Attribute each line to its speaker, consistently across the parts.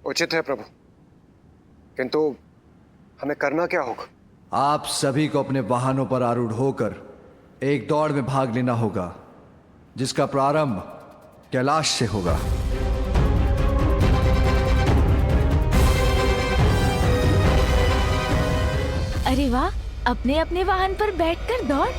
Speaker 1: उचित है प्रभु, किंतु हमें करना क्या होगा?
Speaker 2: आप सभी को अपने वाहनों पर आरूढ़ होकर एक दौड़ में भाग लेना होगा, जिसका प्रारंभ कैलाश से होगा।
Speaker 3: अरे वाह, अपने अपने वाहन पर बैठकर दौड़।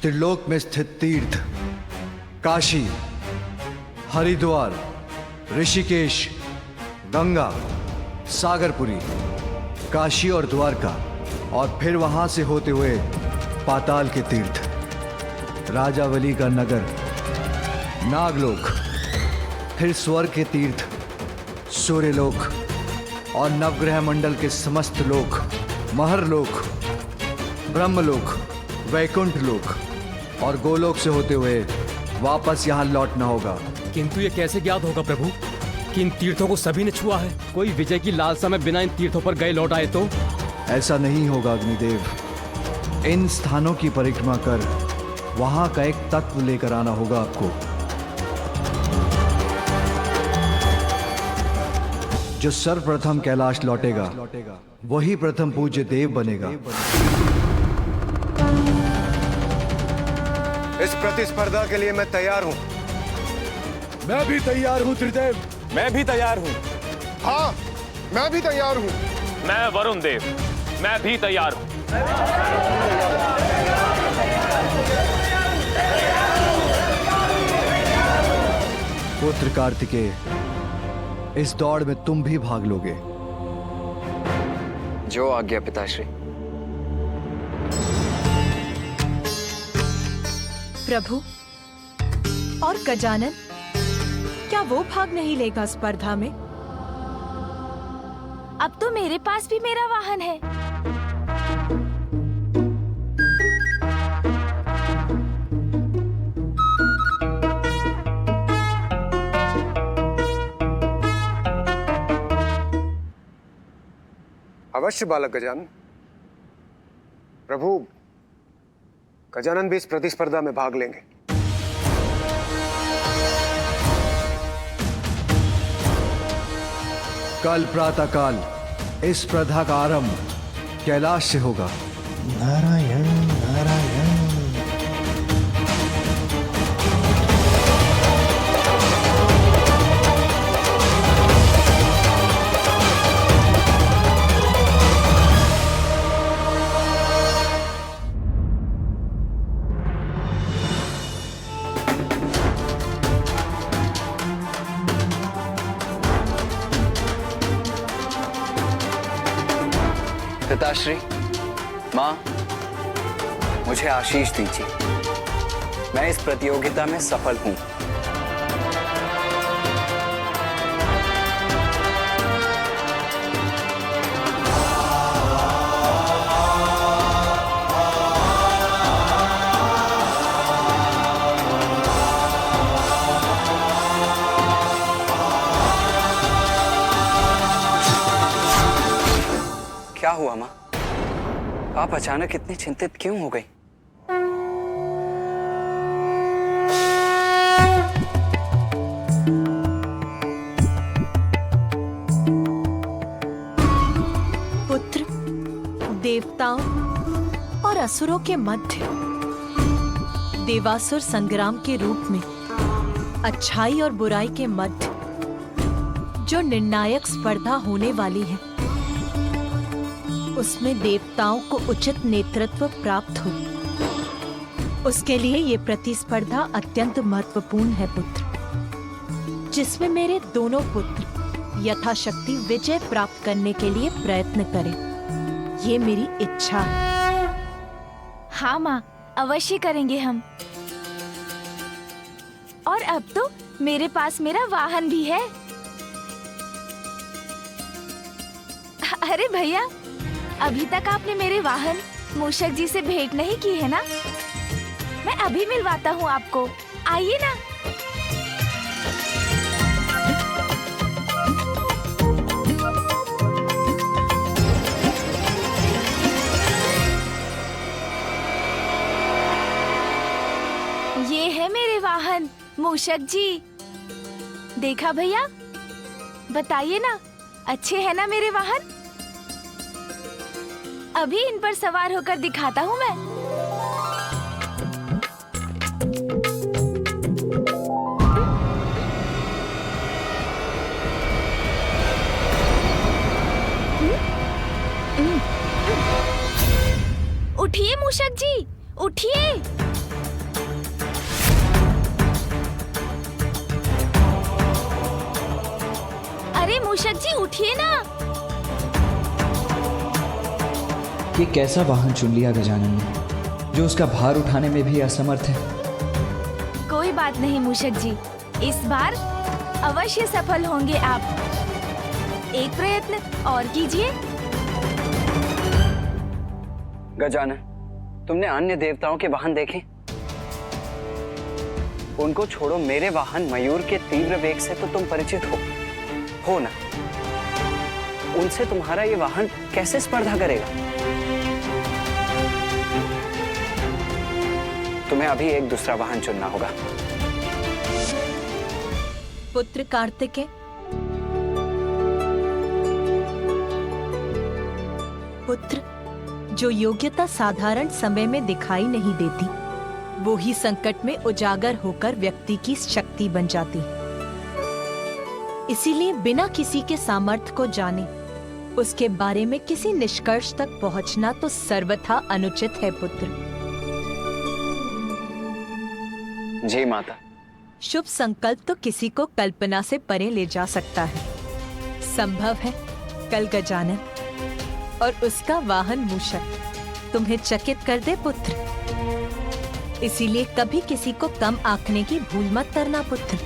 Speaker 2: त्रिलोक में स्थित तीर्थ काशी, हरिद्वार, ऋषिकेश, गंगा, सागरपुरी, काशी और द्वारका, और फिर वहां से होते हुए पाताल के तीर्थ, राजावली का नगर, नागलोक, फिर स्वर्ग के तीर्थ, सूर्यलोक और नवग्रह मंडल के समस्त लोक, महरलोक, ब्रह्मलोक, वैकुंठ लोक और गोलोक से होते हुए वापस यहाँ लौटना होगा।
Speaker 4: किंतु ये कैसे ज्ञात होगा प्रभु कि इन तीर्थों को सभी ने छुआ है? कोई विजय की लालसा में बिना इन तीर्थों पर गए लौट आए तो?
Speaker 2: ऐसा नहीं होगा अग्निदेव। इन स्थानों की परिक्रमा कर वहां का एक तत्व लेकर आना होगा आपको, जो सर्वप्रथम कैलाश लौटेगा वही प्रथम पूज्य देव बनेगा।
Speaker 1: इस प्रतिस्पर्धा के लिए मैं तैयार हूं।
Speaker 2: मैं भी तैयार हूं त्रिदेव।
Speaker 5: मैं भी तैयार हूं।
Speaker 1: हाँ, मैं भी तैयार हूं।
Speaker 5: मैं वरुण देव, मैं भी तैयार हूं।
Speaker 2: पुत्र कार्तिकेय, इस दौड़ में तुम भी भाग लोगे।
Speaker 6: जो आज्ञा पिताश्री।
Speaker 7: प्रभु, और गजानन, क्या वो भाग नहीं लेगा स्पर्धा में?
Speaker 3: अब तो मेरे पास भी मेरा वाहन है।
Speaker 1: अवश्य बालक गजानन। प्रभु, गजानन भी इस प्रतिस्पर्धा में भाग लेंगे।
Speaker 2: कल प्रातःकाल इस स्पर्धा का आरंभ कैलाश से होगा।
Speaker 8: नारायण नारायण।
Speaker 6: पिताश्री, माँ, मुझे आशीष दीजिए। मैं इस प्रतियोगिता में सफल हूं। क्या हुआ माँ? आप अचानक इतनी चिंतित क्यों हो गई?
Speaker 7: पुत्र, देवताओं और असुरों के मध्य देवासुर संग्राम के रूप में अच्छाई और बुराई के मध्य जो निर्णायक स्पर्धा होने वाली है, उसमें देवताओं को उचित नेतृत्व प्राप्त हो, उसके लिए ये प्रतिस्पर्धा अत्यंत महत्वपूर्ण है पुत्र, जिसमें मेरे दोनों पुत्र यथाशक्ति विजय प्राप्त करने के लिए प्रयत्न करें। ये मेरी इच्छा है।
Speaker 3: हाँ माँ, अवश्य करेंगे हम। और अब तो मेरे पास मेरा वाहन भी है। अरे भैया, अभी तक आपने मेरे वाहन मूषक जी से भेंट नहीं की है ना? मैं अभी मिलवाता हूँ आपको, आइए ना। मेरे वाहन मूषक जी। देखा भैया, बताइए ना, अच्छे हैं ना मेरे वाहन? अभी इन पर सवार होकर दिखाता हूँ मैं। उठिए मूषक जी, उठिए। अरे मूषक जी उठिए ना।
Speaker 9: ये कैसा वाहन चुन लिया गजानन ने, जो उसका भार उठाने में भी असमर्थ है।
Speaker 3: कोई बात नहीं मूषक जी, इस बार अवश्य सफल होंगे आप। एक प्रयत्न और कीजिए।
Speaker 6: गजानन, तुमने अन्य देवताओं के वाहन देखे? उनको छोड़ो, मेरे वाहन मयूर के तीव्र वेग से तो तुम परिचित हो ना? उनसे तुम्हारा ये वाहन कैसे स्पर्धा करेगा? तुम्हें अभी एक दूसरा वाहन चुनना होगा।
Speaker 7: पुत्र कार्तिकेय, पुत्र, जो योग्यता साधारण समय में दिखाई नहीं देती, वो ही संकट में उजागर होकर व्यक्ति की शक्ति बन जाती। इसीलिए बिना किसी के सामर्थ्य को जाने उसके बारे में किसी निष्कर्ष तक पहुंचना तो सर्वथा अनुचित है पुत्र।
Speaker 6: जी माता।
Speaker 7: शुभ संकल्प तो किसी को कल्पना से परे ले जा सकता है। संभव है कल गजानन और उसका वाहन मूषक तुम्हें चकित कर दे पुत्र। इसीलिए कभी किसी को कम आंकने की भूल मत करना पुत्र।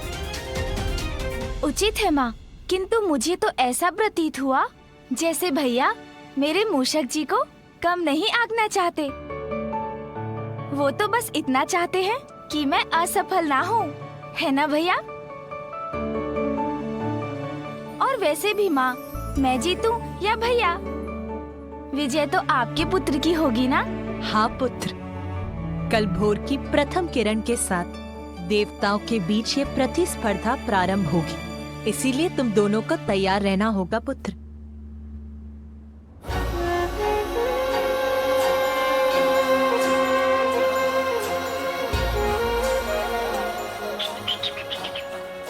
Speaker 3: उचित है माँ, किंतु मुझे तो ऐसा प्रतीत हुआ जैसे भैया मेरे मूषक जी को कम नहीं आंकना चाहते। वो तो बस इतना चाहते हैं कि मैं असफल ना हूँ, है ना भैया? और वैसे भी माँ, मैं जीतूं या भैया, विजय तो आपके पुत्र की होगी ना?
Speaker 7: हाँ पुत्र, कल भोर की प्रथम किरण के साथ देवताओं के बीच ये प्रतिस्पर्धा प्रारंभ होगी। इसीलिए तुम दोनों को तैयार रहना होगा पुत्र।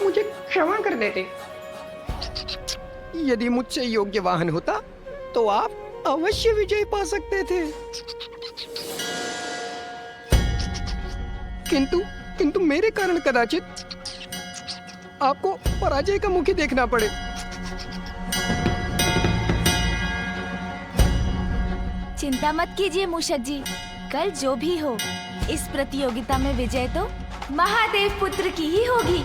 Speaker 10: मुझे क्षमा कर देते। यदि मुझसे योग्य वाहन होता तो आप अवश्य विजय पा सकते थे। किंतु मेरे कारण कदाचित आपको पराजय का मुख ही देखना पड़े।
Speaker 3: चिंता मत कीजिए मूषक जी, कल जो भी हो, इस प्रतियोगिता में विजय तो महादेव पुत्र की ही होगी।